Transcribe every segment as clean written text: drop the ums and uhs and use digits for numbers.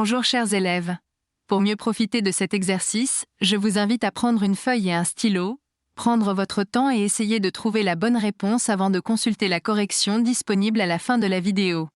Bonjour chers élèves. Pour mieux profiter de cet exercice, je vous invite à prendre une feuille et un stylo, prendre votre temps et essayer de trouver la bonne réponse avant de consulter la correction disponible à la fin de la vidéo.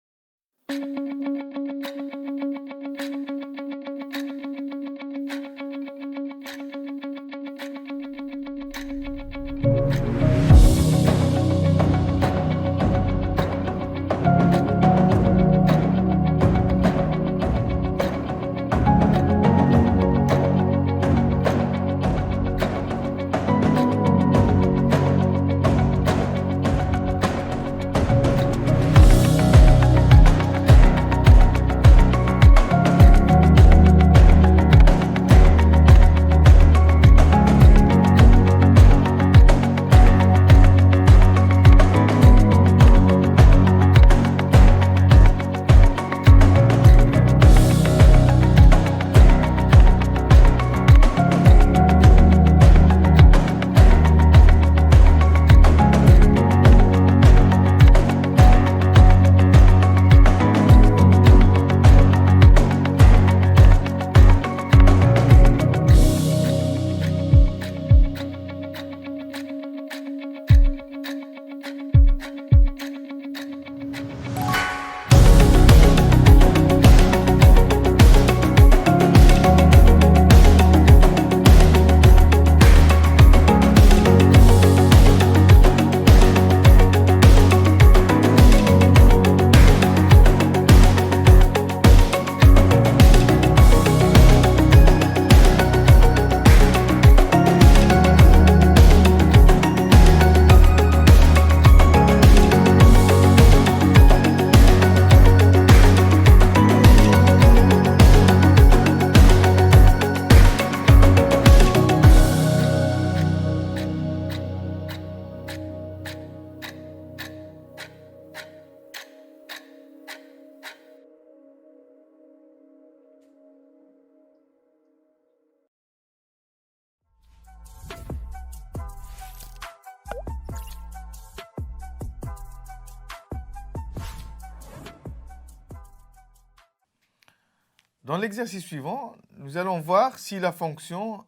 Dans l'exercice suivant, nous allons voir si la fonction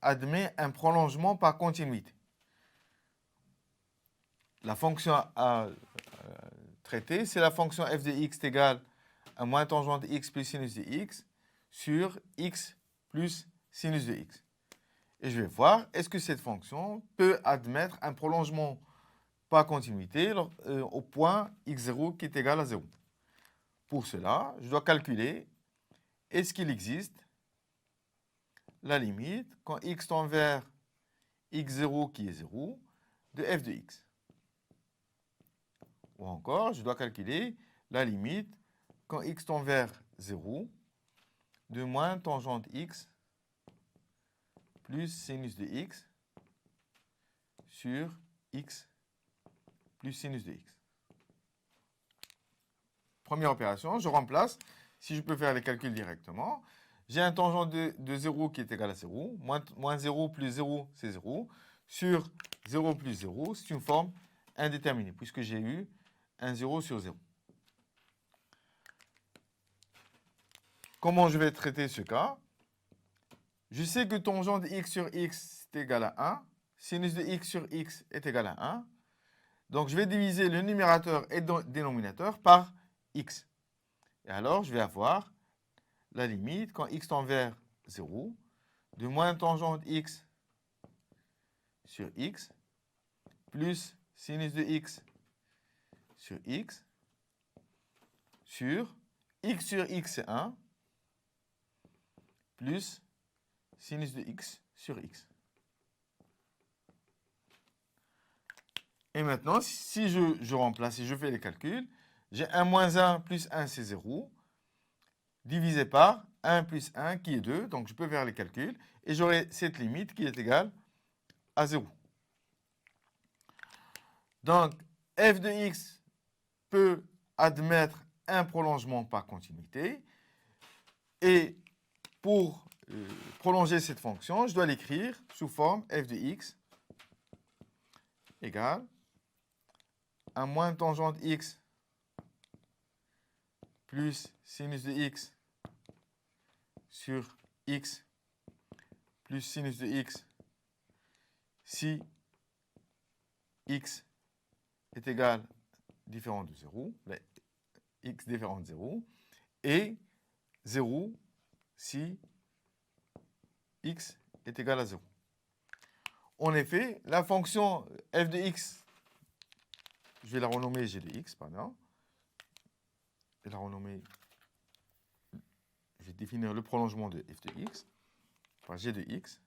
admet un prolongement par continuité. La fonction à traiter, c'est la fonction f de x est égale à moins tangente x plus sinus de x sur x plus sinus de x. Et je vais voir, est-ce que cette fonction peut admettre un prolongement par continuité au point x0 qui est égal à 0. Pour cela, je dois calculer est-ce qu'il existe la limite quand x tend vers x0 qui est 0 de f de x. Ou encore, je dois calculer la limite quand x tend vers 0 de moins tangente x plus sinus de x sur x plus sinus de x. Première opération, je remplace. Si je peux faire les calculs directement, j'ai un tangent de 0 qui est égal à 0. Moins 0 plus 0, c'est 0. Sur 0 plus 0, c'est une forme indéterminée, puisque j'ai eu un 0 sur 0. Comment je vais traiter ce cas? Je sais que tangent de x sur x est égal à 1. Sinus de x sur x est égal à 1. Donc, je vais diviser le numérateur et le dénominateur par x. Et alors, je vais avoir la limite quand x tend vers 0 de moins tangente x sur x plus sinus de x sur x sur x c'est 1 plus sinus de x sur x. Et maintenant, si je remplace et je fais les calculs, j'ai 1 moins 1 plus 1 c'est 0 divisé par 1 plus 1 qui est 2, donc je peux faire les calculs, et j'aurai cette limite qui est égale à 0. Donc, f de x peut admettre un prolongement par continuité, et pour prolonger cette fonction, je dois l'écrire sous forme f de x égale à moins tangente x plus sinus de x sur x plus sinus de x si x est égal différent de 0, x différent de 0, et 0 si x est égal à 0. En effet, la fonction f de x, je vais la renommer g de x, pardon. Je vais la renommer, je vais définir le prolongement de f de x par g de x.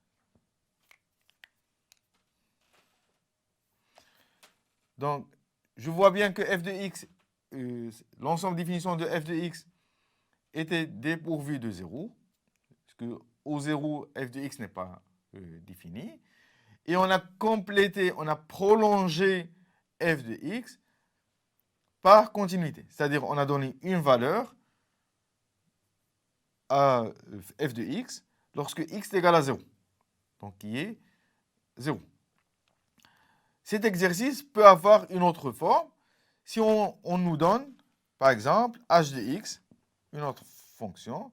Donc, je vois bien que f de x, l'ensemble de définition de f de x était dépourvu de 0, parce qu'au 0, f de x n'est pas défini. Et on a complété, on a prolongé f de x par continuité. C'est-à-dire, on a donné une valeur à f de x lorsque x est égal à 0. Donc, qui est 0. Cet exercice peut avoir une autre forme si on nous donne, par exemple, h de x, une autre fonction,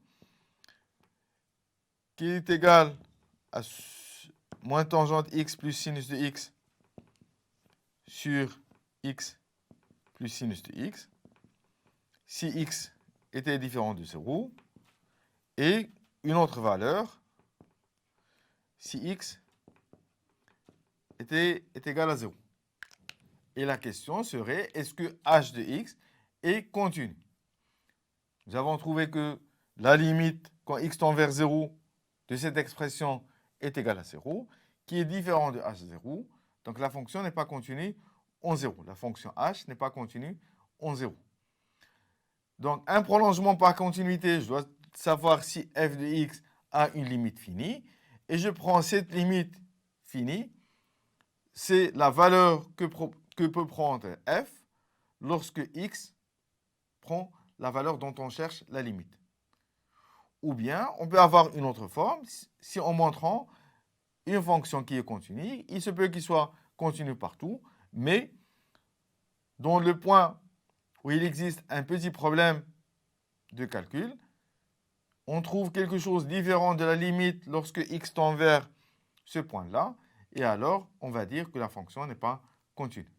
qui est égale à moins tangente x plus sinus de x sur x plus sinus de x, si x était différent de 0, et une autre valeur, si x est égal à 0. Et la question serait, est-ce que h de x est continu? Nous avons trouvé que la limite, quand x tend vers 0, de cette expression est égale à 0, qui est différent de h0. Donc la fonction n'est pas continue en 0. La fonction h n'est pas continue en 0. Donc un prolongement par continuité, je dois savoir si f de x a une limite finie. Et je prends cette limite finie, c'est la valeur que peut prendre f lorsque x prend la valeur dont on cherche la limite. Ou bien, on peut avoir une autre forme, si en montrant une fonction qui est continue, il se peut qu'il soit continu partout, mais dans le point où il existe un petit problème de calcul, on trouve quelque chose de différent de la limite lorsque x tend vers ce point-là, et alors on va dire que la fonction n'est pas continue.